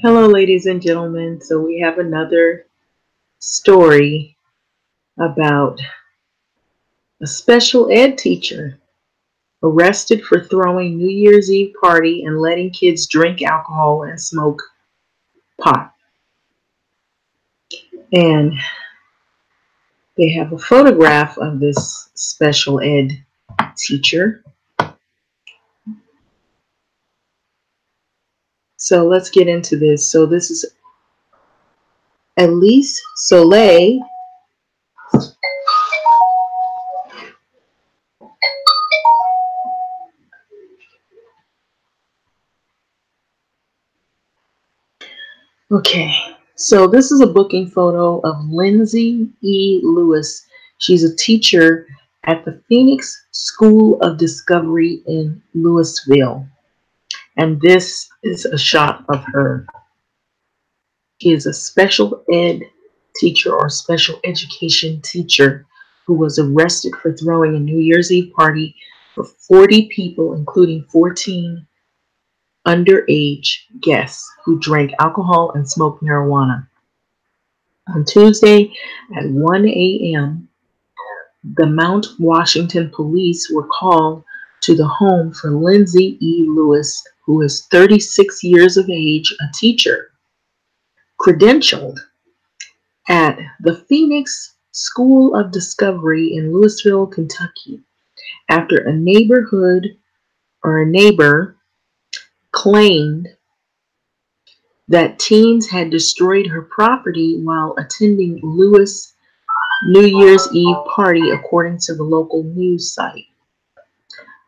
Hello, ladies and gentlemen. So, we have another story about a special ed teacher arrested for throwing New Year's Eve party and letting kids drink alcohol and smoke pot. And they have a photograph of this special ed teacher. So, let's get into this. So, this is Elise Soleil. Okay, so this is a booking photo of Lindsay E. Lewis. She's a teacher at the Phoenix School of Discovery in Louisville. And this is a shot of her. She is a special ed teacher or special education teacher who was arrested for throwing a New Year's Eve party for 40 people, including 14 underage guests who drank alcohol and smoked marijuana. On Tuesday at 1 a.m., the Mount Washington police were called to the home for Lindsay E. Lewis, who is 36 years of age, a teacher, credentialed at the Phoenix School of Discovery in Louisville, Kentucky, after a neighbor claimed that teens had destroyed her property while attending Lewis' New Year's Eve party, according to the local news site.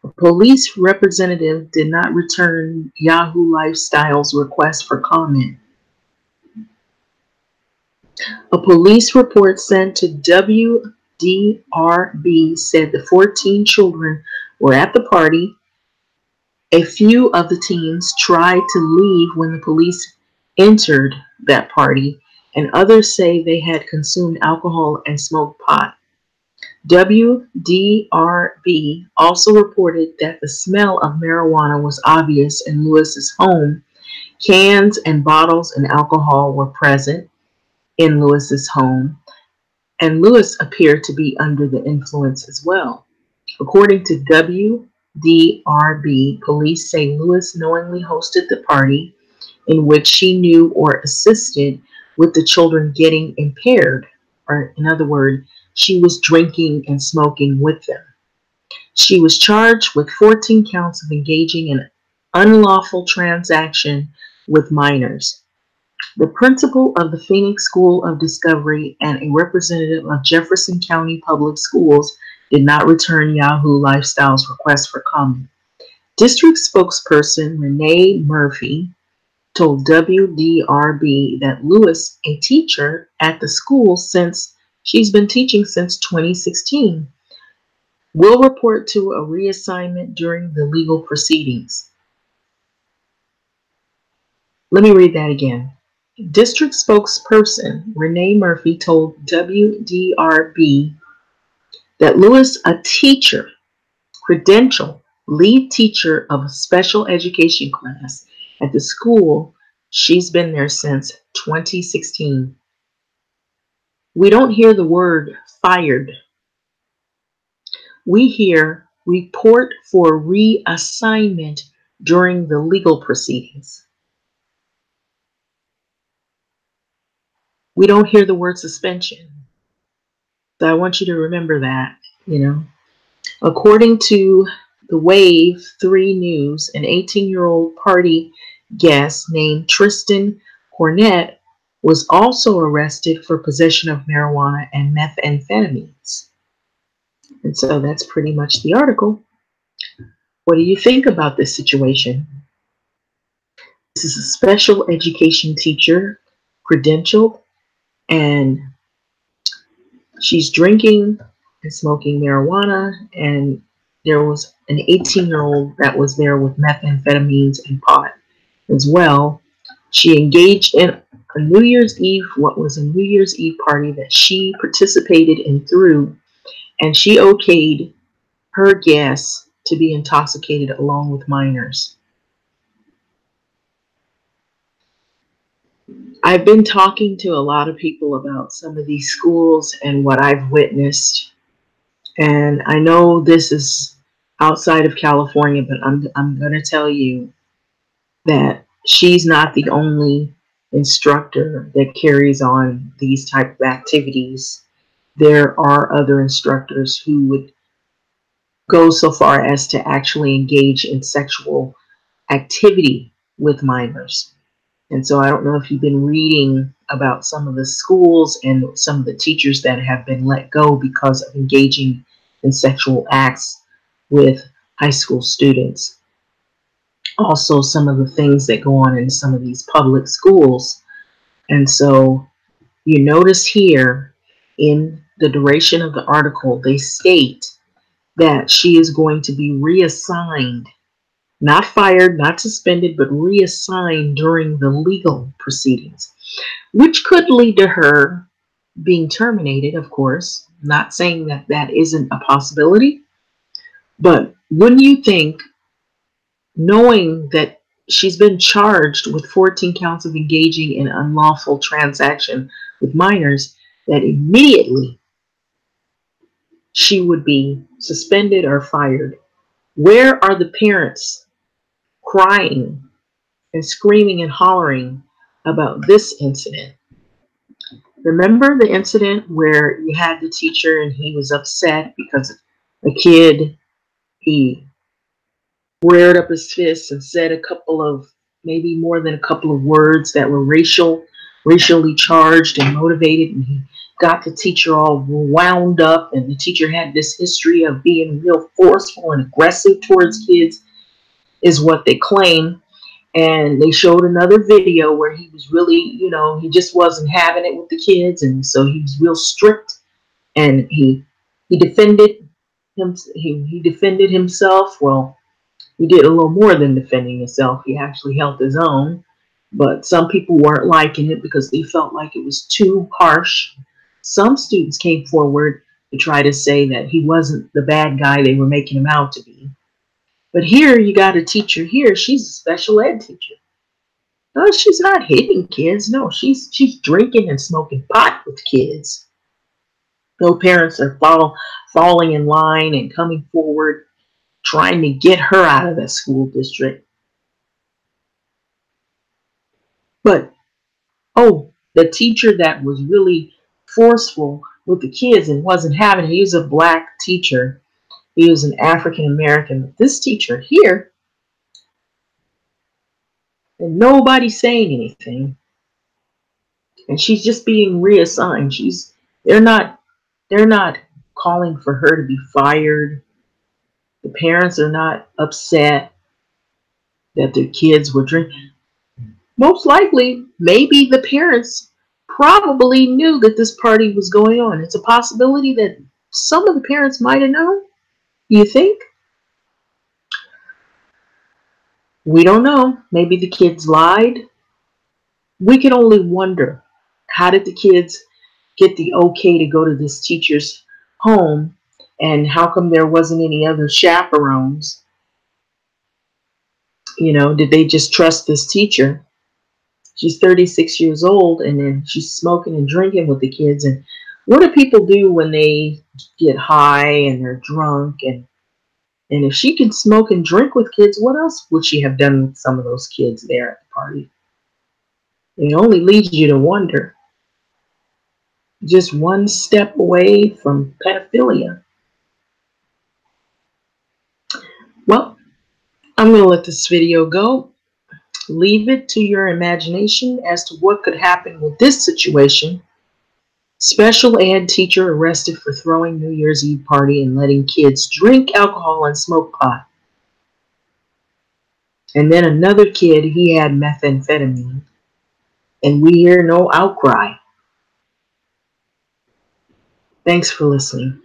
A police representative did not return Yahoo Lifestyle's request for comment. A police report sent to WDRB said the 14 children were at the party. A few of the teens tried to leave when the police entered that party, and others say they had consumed alcohol and smoked pot. WDRB also reported that the smell of marijuana was obvious in Lewis's home. Cans and bottles and alcohol were present in Lewis's home, and Lewis appeared to be under the influence as well. According to WDRB, police say Lewis knowingly hosted the party in which she knew or assisted with the children getting impaired, or in other words, she was drinking and smoking with them. She was charged with 14 counts of engaging in unlawful transaction with minors. The principal of the Phoenix School of Discovery and a representative of Jefferson County Public Schools did not return Yahoo Lifestyle's request for comment. District spokesperson Renee Murphy told WDRB that Lewis, a teacher at the school since she's been teaching since 2016, will report to a reassignment during the legal proceedings. Let me read that again. District spokesperson Renee Murphy told WDRB that Lewis, a teacher, credentialed lead teacher of a special education class at the school, she's been there since 2016. We don't hear the word fired. We hear report for reassignment during the legal proceedings. We don't hear the word suspension. So I want you to remember that. According to the Wave 3 News, an 18-year-old party guest named Tristan Cornett was also arrested for possession of marijuana and methamphetamines. And so that's pretty much the article. What do you think about this situation? This is a special education teacher, credentialed, and she's drinking and smoking marijuana, and there was an 18-year-old that was there with methamphetamines and pot as well. She engaged in what was a New Year's Eve party that she participated in through, and she okayed her guests to be intoxicated along with minors. I've been talking to a lot of people about some of these schools and what I've witnessed. And I know this is outside of California, but I'm going to tell you that she's not the only instructor that carries on these type of activities. There are other instructors who would go so far as to actually engage in sexual activity with minors. And so I don't know if you've been reading about some of the schools and some of the teachers that have been let go because of engaging in sexual acts with high school students. Also, some of the things that go on in some of these public schools. And so you notice here in the duration of the article, they state that she is going to be reassigned, not fired, not suspended, but reassigned during the legal proceedings, which could lead to her being terminated, of course. Not saying that that isn't a possibility, but wouldn't you think, knowing that she's been charged with 14 counts of engaging in unlawful transaction with minors, that immediately she would be suspended or fired? Where are the parents crying and screaming and hollering about this incident? Remember the incident where you had the teacher and he was upset because a kid, he reared up his fists and said a couple of, maybe more than a couple of words that were racially charged and motivated, and he got the teacher all wound up, and the teacher had this history of being real forceful and aggressive towards kids, is what they claim. And they showed another video where he was really, he just wasn't having it with the kids, and so he was real strict, and he defended he defended himself. Well, he did a little more than defending himself. He actually held his own, but some people weren't liking it because they felt like it was too harsh. Some students came forward to try to say that he wasn't the bad guy they were making him out to be. But here you got a teacher here. She's a special ed teacher. No, she's not hitting kids. No, she's drinking and smoking pot with kids. No parents are falling in line and coming forward trying to get her out of that school district. But, oh, the teacher that was really forceful with the kids and wasn't having it, he was a black teacher. He was an African American. But this teacher here, and nobody's saying anything. And she's just being reassigned. They're not calling for her to be fired. The parents are not upset that their kids were drinking. Most likely, maybe the parents probably knew that this party was going on. It's a possibility that some of the parents might have known. You think? We don't know. Maybe the kids lied. We can only wonder, how did the kids get the okay to go to this teacher's home, and how come there wasn't any other chaperones? Did they just trust this teacher? She's 36 years old, and then she's smoking and drinking with the kids. And what do people do when they get high and they're drunk? And if she can smoke and drink with kids, what else would she have done with some of those kids there at the party? It only leads you to wonder. Just one step away from pedophilia. Well, I'm going to let this video go. Leave it to your imagination as to what could happen with this situation. Special ed teacher arrested for throwing New Year's Eve party and letting kids drink alcohol and smoke pot. And then another kid, he had methamphetamine. And we hear no outcry. Thanks for listening.